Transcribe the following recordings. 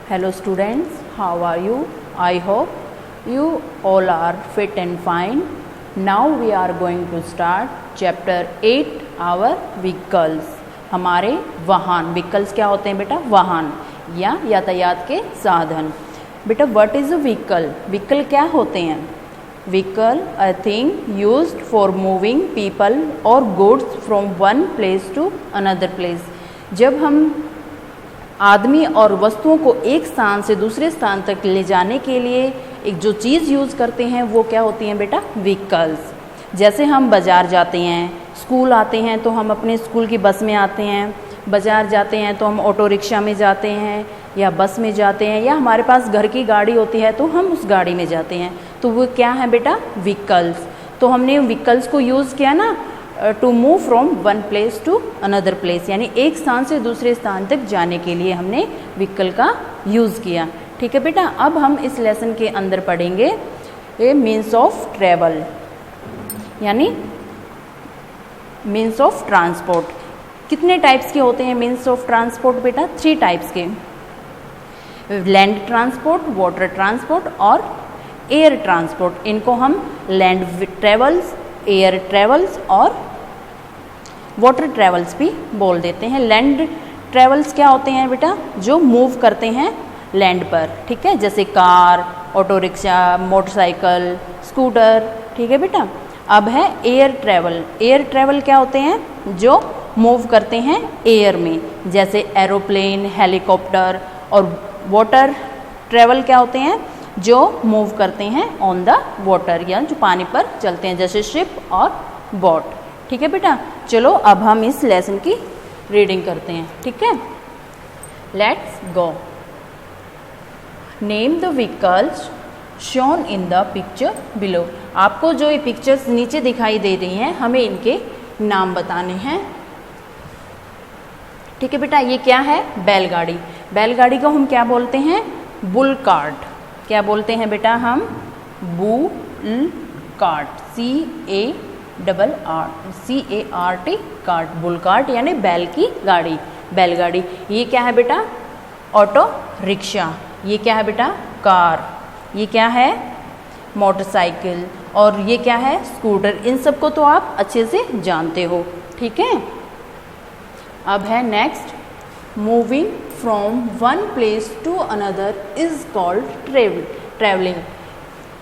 Hello students, how are you? I hope you all are fit and fine. Now we are going to start chapter 8 our vehicles. हमारे वाहन, vehicles क्या होते हैं बेटा? वाहन या यातायात के साधन. बेटा what is a vehicle? Vehicle क्या होते हैं? Vehicle a thing used for moving people or goods from one place to another place. जब हम आदमी और वस्तुओं को एक स्थान से दूसरे स्थान तक ले जाने के लिए एक जो चीज़ यूज़ करते हैं वो क्या होती हैं बेटा? व्हीकल्स. जैसे हम बाज़ार जाते हैं, स्कूल आते हैं तो हम अपने स्कूल की बस में आते हैं, बाज़ार जाते हैं तो हम ऑटो रिक्शा में जाते हैं या बस में जाते हैं, या हमारे पास घर की गाड़ी होती है तो हम उस गाड़ी में जाते हैं. तो वो क्या है बेटा? व्हीकल्स. तो हमने व्हीकल्स को यूज़ किया ना to move from one place to another place, यानी एक स्थान से दूसरे स्थान तक जाने के लिए हमने व्हीकल का यूज़ किया. ठीक है बेटा. अब हम इस लेसन के अंदर पढ़ेंगे ए मीन्स ऑफ ट्रेवल, यानी मीन्स ऑफ ट्रांसपोर्ट. कितने टाइप्स के होते हैं मीन्स ऑफ ट्रांसपोर्ट बेटा? 3 टाइप्स के. लैंड ट्रांसपोर्ट, वाटर ट्रांसपोर्ट और एयर ट्रांसपोर्ट. इनको हम लैंड ट्रेवल्स, एयर ट्रेवल्स और वाटर ट्रेवल्स भी बोल देते हैं. लैंड ट्रेवल्स क्या होते हैं बेटा? जो मूव करते हैं लैंड पर. ठीक है, जैसे car, auto rickshaw, motorcycle, scooter. ठीक है बेटा. अब है एयर ट्रेवल. एयर ट्रेवल क्या होते हैं? जो मूव करते हैं एयर में, जैसे एरोप्लेन, हेलीकॉप्टर. और वाटर ट्रेवल क्या होते हैं? जो मूव करते हैं ऑन द वाटर, या जो पानी पर चलते हैं, जैसे शिप और बोट. ठीक है बेटा. चलो अब हम इस लेसन की रीडिंग करते हैं. ठीक है, let's go. Name the vehicles shown in the picture below. आपको जो ये पिक्चर्स नीचे दिखाई दे रही हैं, हमें इनके नाम बताने हैं. ठीक है बेटा. ये क्या है? बैलगाड़ी. बैलगाड़ी को हम क्या बोलते हैं? Bull cart. क्या बोलते हैं बेटा हम? Bull cart. CART cart. Bull cart यानी बैल की गाड़ी, बैलगाड़ी. ये क्या है बेटा? Auto rickshaw. ये क्या है बेटा? कार. ये क्या है? मोटरसाइकिल. और ये क्या है? स्कूटर. इन सबको तो आप अच्छे से जानते हो. ठीक है. अब है next, moving from one place to another is called travelling.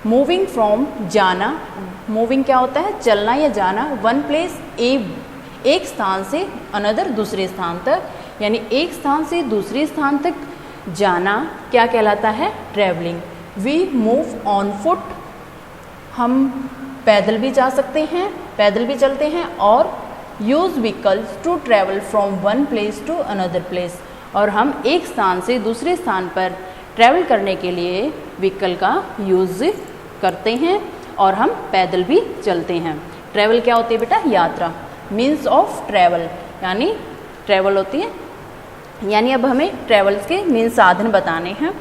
Moving from, जाना. मूविंग क्या होता है? चलना या जाना. वन प्लेस, एक स्थान से, अनदर दूसरे स्थान तक, यानी एक स्थान से दूसरे स्थान तक जाना क्या कहलाता है? Travelling. We move on foot. हम पैदल भी जा सकते हैं, पैदल भी चलते हैं. और use vehicles to travel from one place to another place. और हम एक स्थान से दूसरे स्थान पर ट्रैवल करने के लिए व्हीकल का यूज़ करते हैं, और हम पैदल भी चलते हैं. ट्रैवल क्या होती है बेटा? यात्रा. मीन्स ऑफ ट्रैवल, यानी ट्रैवल होती है, यानी अब हमें ट्रैवल्स के मीन साधन बताने हैं.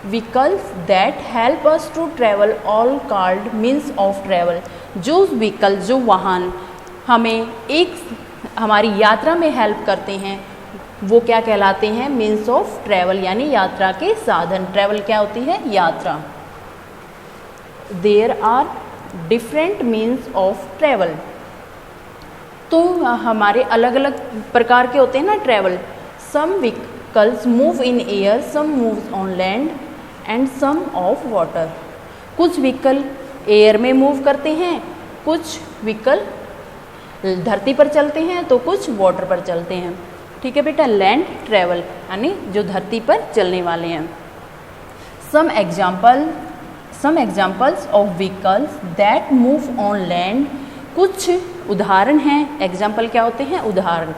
Vehicles that help us to travel all called means of travel. जो व्हीकल, जो वाहन हमें एक हमारी यात्रा में हेल्प करते हैं वो क्या कहलाते हैं? मीन्स ऑफ ट्रैवल, यानी यात्रा के साधन. ट्रैवल क्या होती है? यात्रा. There are different means of travel. तो हमारे अलग अलग प्रकार के होते हैं ना travel. Some vehicles move in air, some move on land and some of water. कुछ व्हीकल एयर में मूव करते हैं, कुछ व्हीकल धरती पर चलते हैं, तो कुछ वाटर पर चलते हैं. ठीक है बेटा. लैंड ट्रैवल यानी जो धरती पर चलने वाले हैं. Some examples of vehicles that move on land. कुछ उदाहरण हैं. एग्जाम्पल क्या होते हैं? उदाहरण.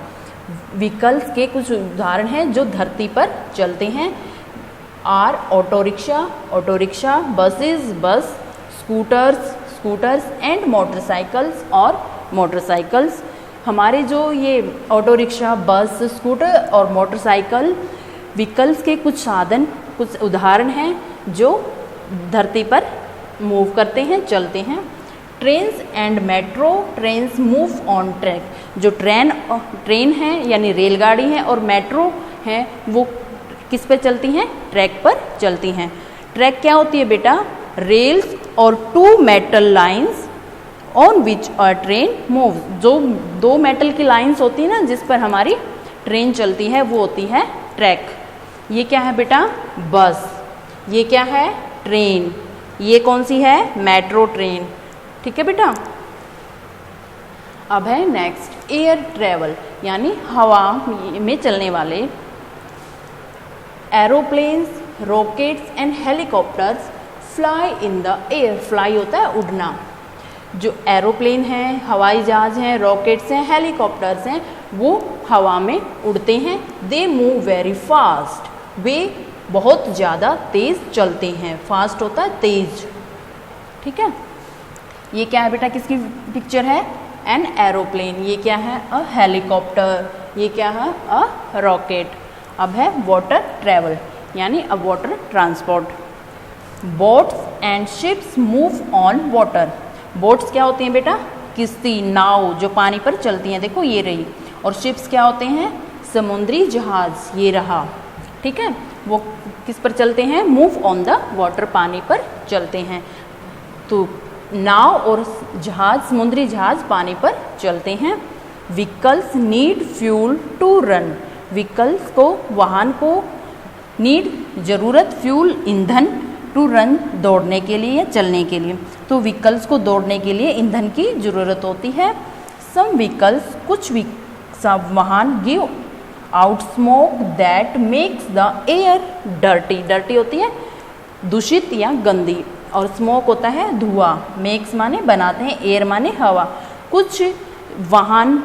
व्हीकल्स के कुछ उदाहरण हैं जो धरती पर चलते हैं. आर ऑटो रिक्शा, बसेस, बस, स्कूटर्स एंड मोटरसाइकिल्स और मोटरसाइकिल्स. हमारे जो ये ऑटो रिक्शा, बस, स्कूटर और मोटरसाइकिल व्हीकल्स के कुछ साधन, कुछ उदाहरण हैं जो धरती पर मूव करते हैं, चलते हैं. Trains and metro. Trains move on track. जो ट्रेन है यानी रेलगाड़ी है, और मेट्रो है वो किस पे चलती हैं? ट्रैक पर चलती हैं। ट्रैक क्या होती है बेटा? रेल्स और 2 metal lines on which a train move. जो 2 मेटल की लाइंस होती है ना जिस पर हमारी ट्रेन चलती है वो होती है ट्रैक। ये क्या है बेटा? बस। ये क्या है? ट्रेन। ये कौन सी है? Metro train. ठीक है बेटा। अब है नेक्स्ट एयर ट्रेवल, यानी हवा में चलने वाले। Aeroplanes, rockets and helicopters fly in the air. Fly होता है उड़ना। जो एरोप्लेन हैं, हवाई जहाज हैं, रॉकेट्स हैं, हेलीकॉप्टर्स हैं, वो हवा में उड़ते हैं। They move very fast. वे बहुत ज़्यादा तेज़ चलते हैं। फास्ट होता है तेज। ठीक है। ये क्या है बेटा? किसकी पिक्चर है? An aeroplane. ये क्या है? A helicopter. ये क्या है? A rocket. अब है वाटर ट्रेवल, यानी अ water transport. Boats and ships move on water. Boats क्या होती हैं बेटा? किश्ती, नाव जो पानी पर चलती हैं, देखो ये रही। और शिप्स क्या होते हैं? समुद्री जहाज, ये रहा। ठीक है। वो किस पर चलते हैं? मूव ऑन द वाटर, पानी पर चलते हैं। तो नाव और जहाज, समुद्री जहाज पानी पर चलते हैं। Vehicles need fuel to run. Vehicles को, वाहन को, नीड जरूरत, फ्यूल ईंधन, टू रन दौड़ने के लिए, चलने के लिए। तो व्हीकल्स को दौड़ने के लिए ईंधन की ज़रूरत होती है। सम व्हीकल्स, कुछ वाहन give out smoke that makes the air dirty. Dirty होती है दूषित या गंदी, और स्मोक होता है धुआं। मेक्स माने बनाते हैं, एयर माने हवा। कुछ वाहन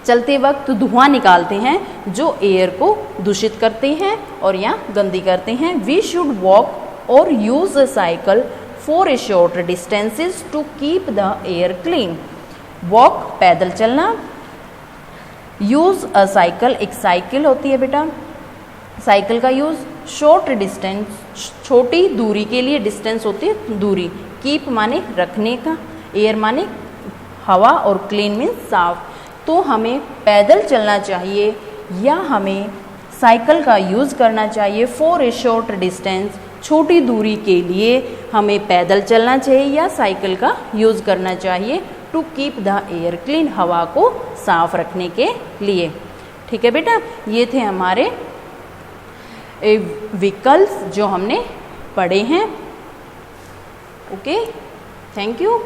चलते वक्त धुआं निकालते हैं जो एयर को दूषित करते हैं और या गंदी करते हैं। वी शुड वॉक और use a cycle for a short distances to keep the air clean. Walk पैदल चलना, यूज अ साइकिल एक साइकिल होती है बेटा, साइकिल का यूज। शॉर्ट डिस्टेंस छोटी दूरी के लिए, डिस्टेंस होती है दूरी। कीप माने रखने का, एयर माने हवा, और क्लीन मीन्स साफ। तो हमें पैदल चलना चाहिए या हमें साइकिल का यूज़ करना चाहिए। फॉर ए शॉर्ट डिस्टेंस, छोटी दूरी के लिए हमें पैदल चलना चाहिए या साइकिल का यूज़ करना चाहिए। To keep the air clean, हवा को साफ रखने के लिए। ठीक है बेटा, ये थे हमारे व्हीकल्स जो हमने पढ़े हैं। Okay, thank you.